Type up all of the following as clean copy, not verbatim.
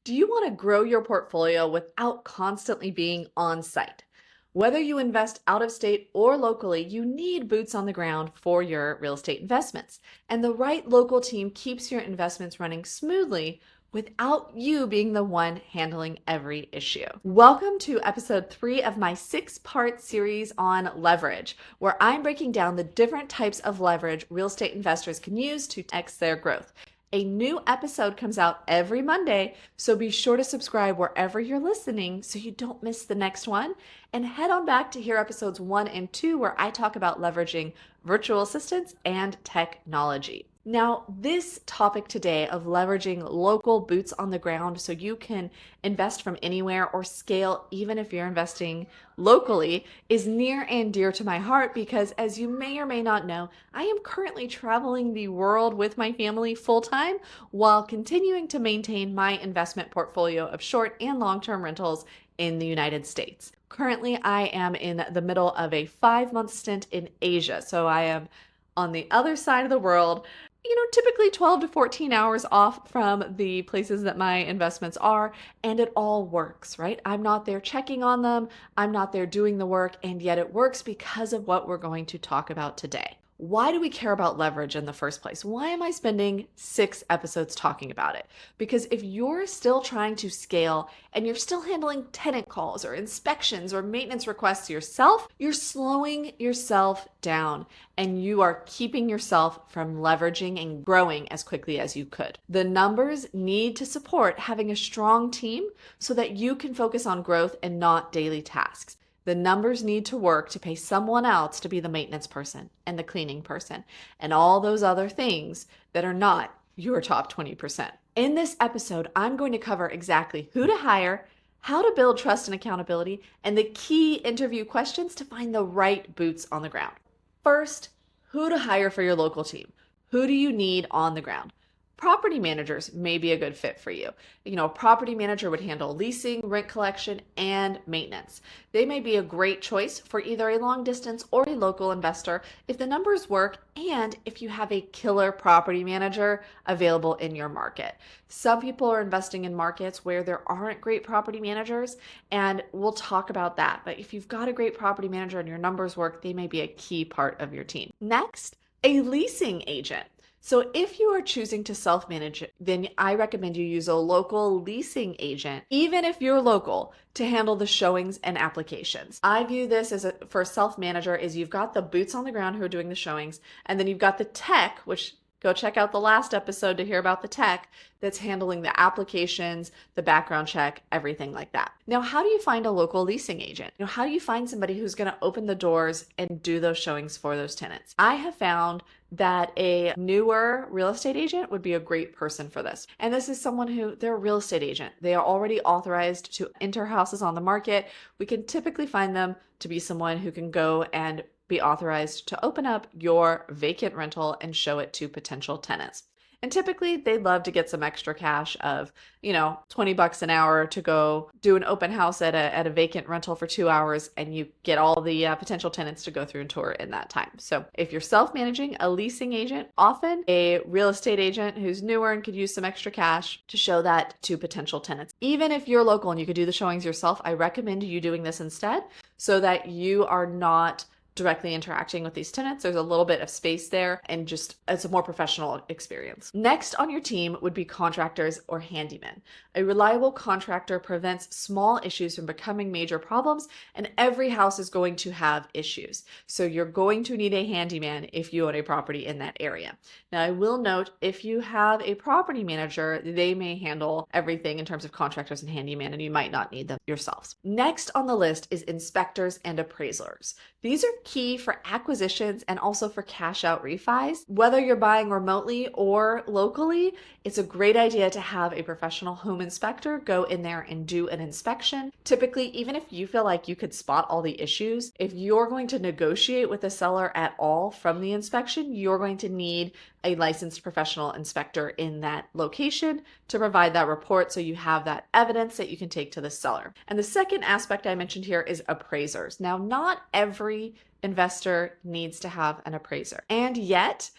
Do you want to grow your portfolio without constantly being on site? Whether you invest out of state or locally, you need boots on the ground for your real estate investments. And the right local team keeps your investments running smoothly without you being the one handling every issue. Welcome to episode 3 of my 6-part series on leverage, where I'm breaking down the different types of leverage real estate investors can use to X their growth. A new episode comes out every Monday, so be sure to subscribe wherever you're listening so you don't miss the next one. And head on back to hear episodes 1 and 2, where I talk about leveraging virtual assistants and technology. Now, this topic today of leveraging local boots on the ground so you can invest from anywhere or scale even if you're investing locally is near and dear to my heart because, as you may or may not know, I am currently traveling the world with my family full-time while continuing to maintain my investment portfolio of short and long-term rentals in the United States. Currently, I am in the middle of a 5-month stint in Asia, so I am on the other side of the world, typically 12 to 14 hours off from the places that my investments are, and it all works, right? I'm not there checking on them, I'm not there doing the work, and yet it works because of what we're going to talk about today. Why do we care about leverage in the first place? Why am I spending 6 episodes talking about it? Because if you're still trying to scale and you're still handling tenant calls or inspections or maintenance requests yourself, you're slowing yourself down and you are keeping yourself from leveraging and growing as quickly as you could. The numbers need to support having a strong team so that you can focus on growth and not daily tasks. The numbers need to work to pay someone else to be the maintenance person and the cleaning person and all those other things that are not your top 20%. In this episode, I'm going to cover exactly who to hire, how to build trust and accountability, and the key interview questions to find the right boots on the ground. First, who to hire for your local team. Who do you need on the ground? Property managers may be a good fit for you. A property manager would handle leasing, rent collection, and maintenance. They may be a great choice for either a long distance or a local investor if the numbers work and if you have a killer property manager available in your market. Some people are investing in markets where there aren't great property managers, and we'll talk about that. But if you've got a great property manager and your numbers work, they may be a key part of your team. Next, a leasing agent. So if you are choosing to self-manage, then I recommend you use a local leasing agent, even if you're local, to handle the showings and applications. I view this as for a self-manager is you've got the boots on the ground who are doing the showings, and then you've got the tech, which go check out the last episode to hear about the tech that's handling the applications, the background check, everything like that. Now, how do you find a local leasing agent? How do you find somebody who's going to open the doors and do those showings for those tenants? I have found that a newer real estate agent would be a great person for this. And this is someone who, they're a real estate agent. They are already authorized to enter houses on the market. We can typically find them to be someone who can go and be authorized to open up your vacant rental and show it to potential tenants. And typically they'd love to get some extra cash of, $20 an hour to go do an open house at a vacant rental for 2 hours, and you get all the potential tenants to go through and tour in that time. So if you're self-managing, a leasing agent, often a real estate agent who's newer and could use some extra cash to show that to potential tenants. Even if you're local and you could do the showings yourself, I recommend you doing this instead so that you are not directly interacting with these tenants. There's a little bit of space there and just it's a more professional experience. Next on your team would be contractors or handymen. A reliable contractor prevents small issues from becoming major problems, and every house is going to have issues. So you're going to need a handyman if you own a property in that area. Now, I will note if you have a property manager, they may handle everything in terms of contractors and handyman, and you might not need them yourselves. Next on the list is inspectors and appraisers. These are key for acquisitions and also for cash out refis. Whether you're buying remotely or locally, it's a great idea to have a professional home inspector go in there and do an inspection. Typically, even if you feel like you could spot all the issues, if you're going to negotiate with the seller at all from the inspection, you're going to need a licensed professional inspector in that location to provide that report so you have that evidence that you can take to the seller. And the second aspect I mentioned here is appraisers. Now, not every investor needs to have an appraiser. And yet,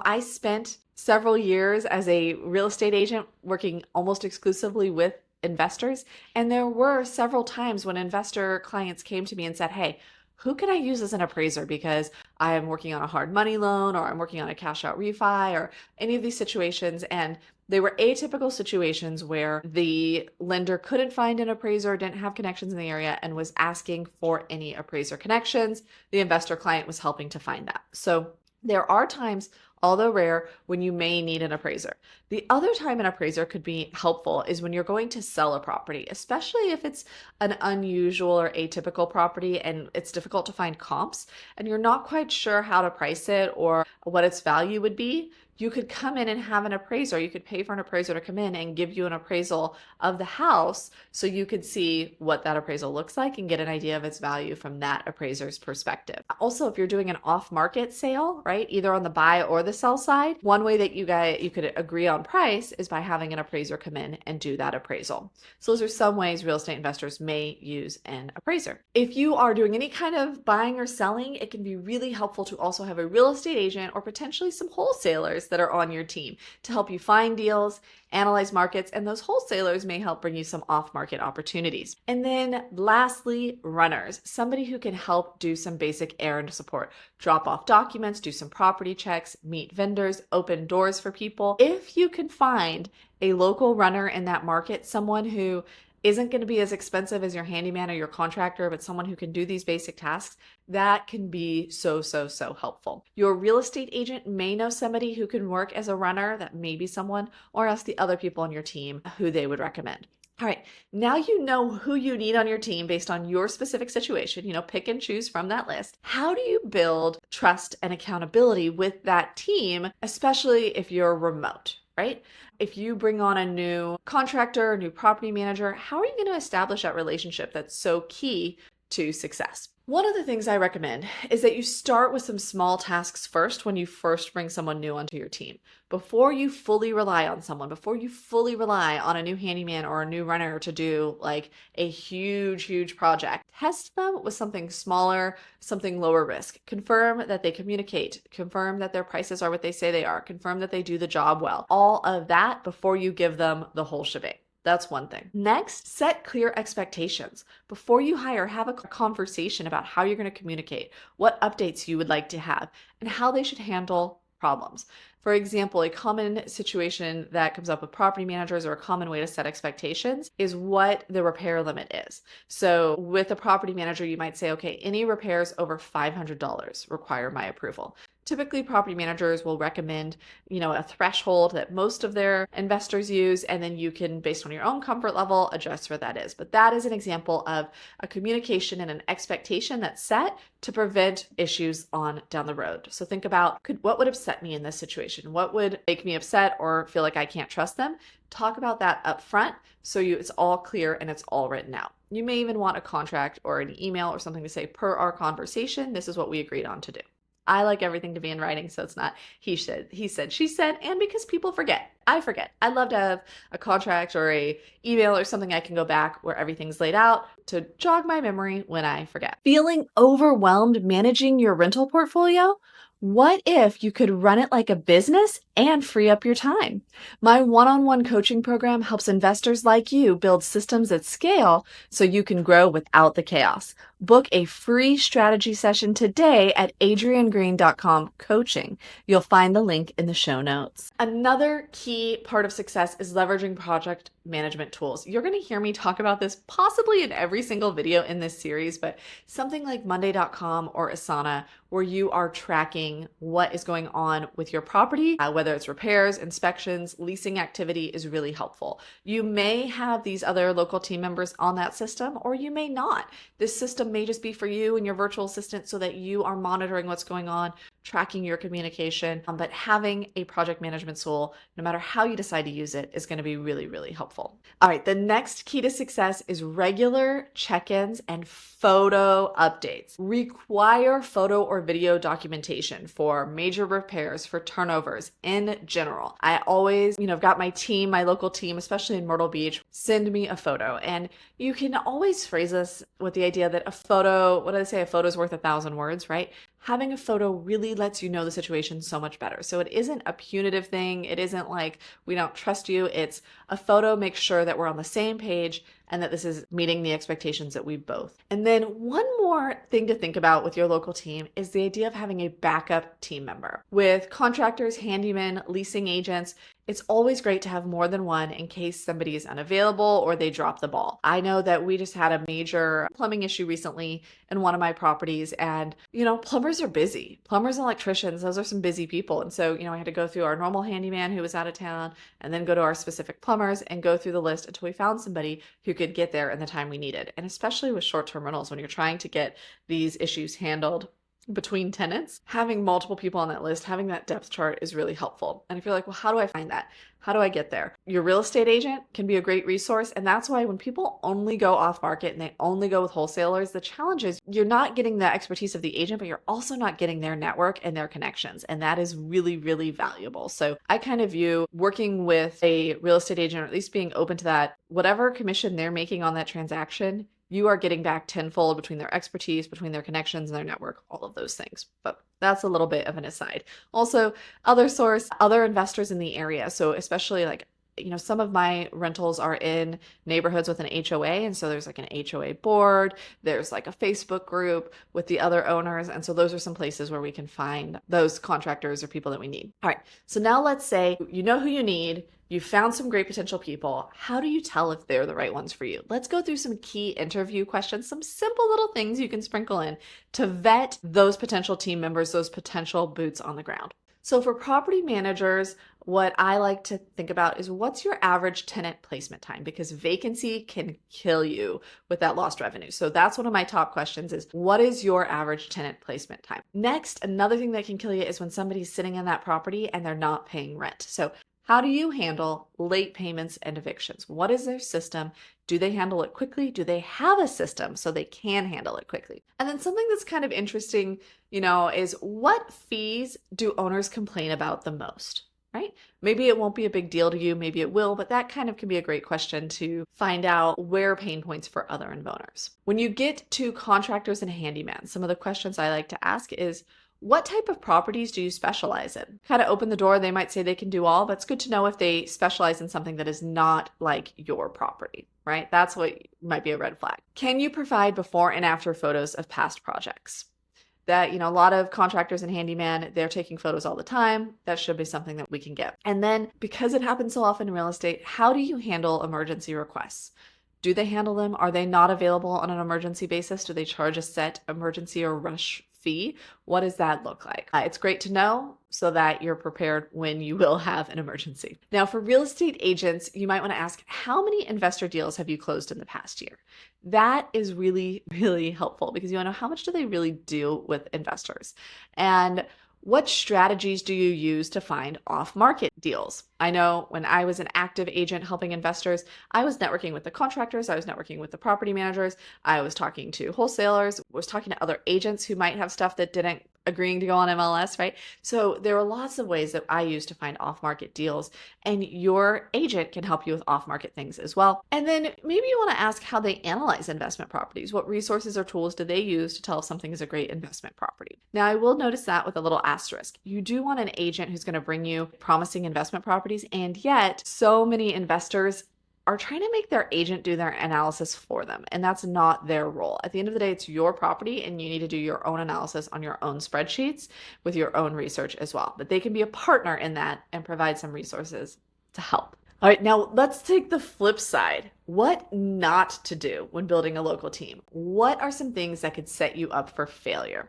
I spent several years as a real estate agent working almost exclusively with investors. And there were several times when investor clients came to me and said, hey, who can I use as an appraiser because I am working on a hard money loan or I'm working on a cash out refi or any of these situations. And they were atypical situations where the lender couldn't find an appraiser, didn't have connections in the area, and was asking for any appraiser connections. The investor client was helping to find that. So there are times, although rare, when you may need an appraiser. The other time an appraiser could be helpful is when you're going to sell a property, especially if it's an unusual or atypical property and it's difficult to find comps and you're not quite sure how to price it or what its value would be. You could come in and have an appraiser. You could pay for an appraiser to come in and give you an appraisal of the house so you could see what that appraisal looks like and get an idea of its value from that appraiser's perspective. Also, if you're doing an off-market sale, right, either on the buy or the sell side, one way that you could agree on price is by having an appraiser come in and do that appraisal. So those are some ways real estate investors may use an appraiser. If you are doing any kind of buying or selling, it can be really helpful to also have a real estate agent or potentially some wholesalers that are on your team to help you find deals, analyze markets, and those wholesalers may help bring you some off-market opportunities. And then lastly, runners, somebody who can help do some basic errand support, drop off documents, do some property checks, meet vendors, open doors for people. If you can find a local runner in that market, someone who isn't going to be as expensive as your handyman or your contractor, but someone who can do these basic tasks, that can be so helpful. Your real estate agent may know somebody who can work as a runner, that may be someone, or ask the other people on your team who they would recommend. All right, now you know who you need on your team based on your specific situation, pick and choose from that list. How do you build trust and accountability with that team, especially if you're remote? Right? If you bring on a new contractor, a new property manager, how are you going to establish that relationship that's so key to success? One of the things I recommend is that you start with some small tasks first when you first bring someone new onto your team. Before you fully rely on someone, before you fully rely on a new handyman or a new runner to do like a huge project, test them with something smaller, something lower risk. Confirm that they communicate, confirm that their prices are what they say they are, confirm that they do the job well. All of that before you give them the whole shebang. That's one thing. Next, set clear expectations. Before you hire, have a conversation about how you're going to communicate, what updates you would like to have, and how they should handle problems. For example, a common situation that comes up with property managers or a common way to set expectations is what the repair limit is. So with a property manager, you might say, okay, any repairs over $500 require my approval. Typically, property managers will recommend, a threshold that most of their investors use, and then you can, based on your own comfort level, adjust where that is. But that is an example of a communication and an expectation that's set to prevent issues on down the road. So think about what would upset me in this situation? What would make me upset or feel like I can't trust them? Talk about that up front so it's all clear and it's all written out. You may even want a contract or an email or something to say, per our conversation, this is what we agreed on to do. I like everything to be in writing, so it's not he said, she said, and because people forget. I forget. I'd love to have a contract or a email or something I can go back where everything's laid out to jog my memory when I forget. Feeling overwhelmed managing your rental portfolio? What if you could run it like a business and free up your time? My one-on-one coaching program helps investors like you build systems at scale so you can grow without the chaos. Book a free strategy session today at adriennegreen.com/coaching. You'll find the link in the show notes. Another key part of success is leveraging project management tools. You're going to hear me talk about this possibly in every single video in this series, but something like Monday.com or Asana, where you are tracking what is going on with your property, whether it's repairs, inspections, leasing activity, is really helpful. You may have these other local team members on that system, or you may not. This system may just be for you and your virtual assistant so that you are monitoring what's going on, tracking your communication, but having a project management tool, no matter how you decide to use it, is going to be really helpful. All right, the next key to success is regular check-ins and photo updates. Require photo or video documentation for major repairs, for turnovers in general. I always, I've got my team, my local team, especially in Myrtle Beach, send me a photo. And you can always phrase this with the idea that a photo, what do they say? A photo is worth 1,000 words, right? Having a photo really lets you know the situation so much better. So it isn't a punitive thing. It isn't like we don't trust you. It's a photo make sure that we're on the same page and that this is meeting the expectations that we both. And then one more thing to think about with your local team is the idea of having a backup team member. With contractors, handymen, leasing agents, it's always great to have more than one in case somebody is unavailable or they drop the ball. I know that we just had a major plumbing issue recently in one of my properties, and plumbers are busy. Plumbers and electricians, those are some busy people. And so, I had to go through our normal handyman who was out of town and then go to our specific plumbers and go through the list until we found somebody who could get there in the time we needed. And especially with short-term rentals, when you're trying to get these issues handled between tenants, having multiple people on that list, having that depth chart is really helpful. And if you're like, well, how do I find that? How do I get there? Your real estate agent can be a great resource. And that's why when people only go off market and they only go with wholesalers, the challenge is you're not getting the expertise of the agent, but you're also not getting their network and their connections. And that is really, really valuable. So I kind of view working with a real estate agent, or at least being open to that, whatever commission they're making on that transaction, you are getting back tenfold between their expertise, between their connections and their network, all of those things. But that's a little bit of an aside. Also, other investors in the area. So especially some of my rentals are in neighborhoods with an HOA. And so there's an HOA board, there's a Facebook group with the other owners. And so those are some places where we can find those contractors or people that we need. All right. So now let's say you know who you need. You found some great potential people. How do you tell if they're the right ones for you? Let's go through some key interview questions, some simple little things you can sprinkle in to vet those potential team members, those potential boots on the ground. So for property managers, what I like to think about is what's your average tenant placement time? Because vacancy can kill you with that lost revenue. So that's one of my top questions is what is your average tenant placement time? Next, another thing that can kill you is when somebody's sitting in that property and they're not paying rent. So how do you handle late payments and evictions? What is their system? Do they handle it quickly? Do they have a system so they can handle it quickly? And then something that's kind of interesting, is what fees do owners complain about the most, right? Maybe it won't be a big deal to you, maybe it will, but that kind of can be a great question to find out where pain points for other owners. When you get to contractors and handyman, some of the questions I like to ask is, what type of properties do you specialize in? Kind of open the door. They might say they can do all, but it's good to know if they specialize in something that is not like your property, right? That's what might be a red flag. Can you provide before and after photos of past projects? That, a lot of contractors and handyman, they're taking photos all the time. That should be something that we can get. And then because it happens so often in real estate, how do you handle emergency requests? Do they handle them? Are they not available on an emergency basis? Do they charge a set emergency or rush fee? What does that look like? It's great to know so that you're prepared when you will have an emergency. Now, for real estate agents, you might want to ask, how many investor deals have you closed in the past year? That is really, really helpful because you want to know how much do they really deal with investors? And what strategies do you use to find off-market deals? I know when I was an active agent helping investors, I was networking with the contractors, I was networking with the property managers, I was talking to wholesalers, was talking to other agents who might have stuff that didn't agreeing to go on MLS, right? So there are lots of ways that I use to find off-market deals, and your agent can help you with off-market things as well. And then maybe you want to ask how they analyze investment properties. What resources or tools do they use to tell if something is a great investment property? Now, I will notice that with a little asterisk. You do want an agent who's going to bring you promising investment properties, and yet so many investors are trying to make their agent do their analysis for them. And that's not their role. At the end of the day, it's your property and you need to do your own analysis on your own spreadsheets with your own research as well. But they can be a partner in that and provide some resources to help. All right, now let's take the flip side. What not to do when building a local team? What are some things that could set you up for failure?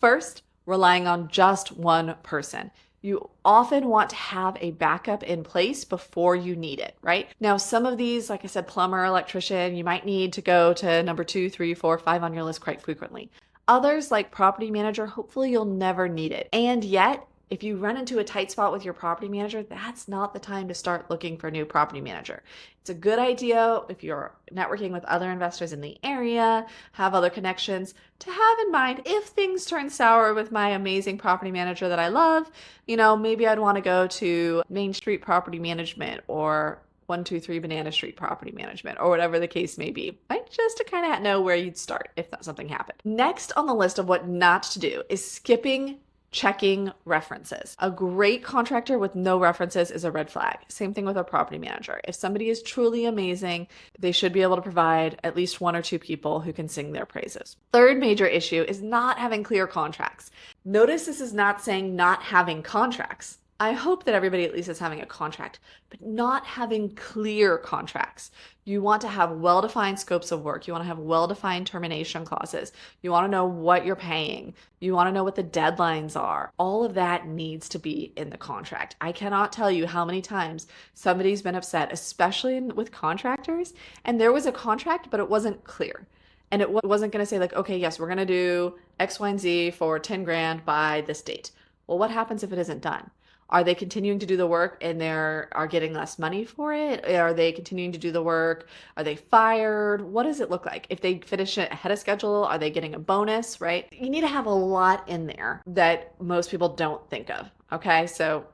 First, relying on just one person. You often want to have a backup in place before you need it, right? Now, some of these, like I said, plumber, electrician, you might need to go to number 2, 3, 4, 5 on your list quite frequently. Others, like property manager, hopefully you'll never need it. And yet, if you run into a tight spot with your property manager, that's not the time to start looking for a new property manager. It's a good idea if you're networking with other investors in the area, have other connections, to have in mind if things turn sour with my amazing property manager that I love, maybe I'd want to go to Main Street Property Management or 123 Banana Street Property Management or whatever the case may be, right? Just to kind of know where you'd start if that something happened. Next on the list of what not to do is skipping checking references. A great contractor with no references is a red flag. Same thing with a property manager. If somebody is truly amazing, they should be able to provide at least one or two people who can sing their praises. Third major issue is not having clear contracts. Notice this is not saying not having contracts. I hope that everybody at least is having a contract, but not having clear contracts. You want to have well-defined scopes of work. You want to have well-defined termination clauses. You want to know what you're paying. You want to know what the deadlines are. All of that needs to be in the contract. I cannot tell you how many times somebody's been upset, especially with contractors, and there was a contract, but it wasn't clear. And it wasn't going to say like, okay, yes, we're going to do X, Y, and Z for 10 grand by this date. Well, what happens if it isn't done? Are they continuing to do the work and they are getting less money for it? Are they continuing to do the work? Are they fired? What does it look like? If they finish it ahead of schedule, are they getting a bonus, right? You need to have a lot in there that most people don't think of, okay? So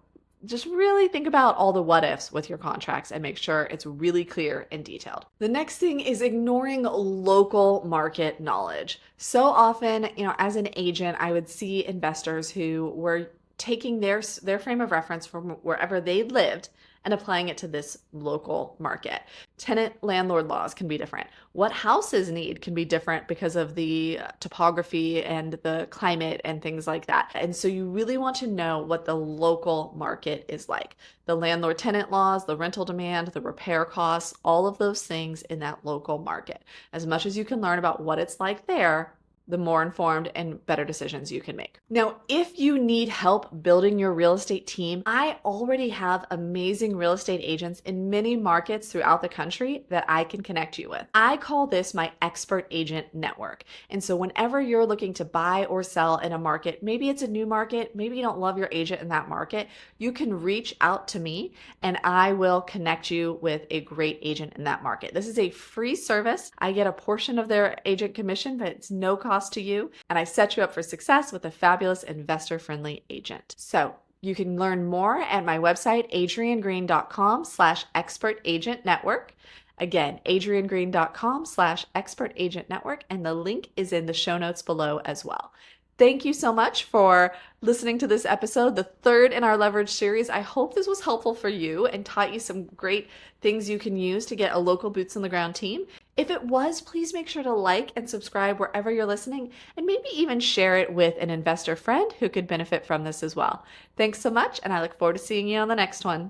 just really think about all the what ifs with your contracts and make sure it's really clear and detailed. The next thing is ignoring local market knowledge. So often, as an agent, I would see investors who were taking their frame of reference from wherever they lived and applying it to this local market. Tenant landlord laws can be different. What houses need can be different because of the topography and the climate and things like that. And so you really want to know what the local market is like. The landlord tenant laws, the rental demand, the repair costs, all of those things in that local market. As much as you can learn about what it's like there, the more informed and better decisions you can make. Now, if you need help building your real estate team, I already have amazing real estate agents in many markets throughout the country that I can connect you with. I call this my expert agent network. And so whenever you're looking to buy or sell in a market, maybe it's a new market, maybe you don't love your agent in that market, you can reach out to me and I will connect you with a great agent in that market. This is a free service. I get a portion of their agent commission, but it's no cost to you, and I set you up for success with a fabulous investor-friendly agent. So you can learn more at my website, adriennegreen.com/expert agent network. Again, adriennegreen.com/expert agent network, and the link is in the show notes below as well. Thank you so much for listening to this episode, the third in our leverage series. I hope this was helpful for you and taught you some great things you can use to get a local boots on the ground team. If it was, please make sure to like and subscribe wherever you're listening, and maybe even share it with an investor friend who could benefit from this as well. Thanks so much, and I look forward to seeing you on the next one.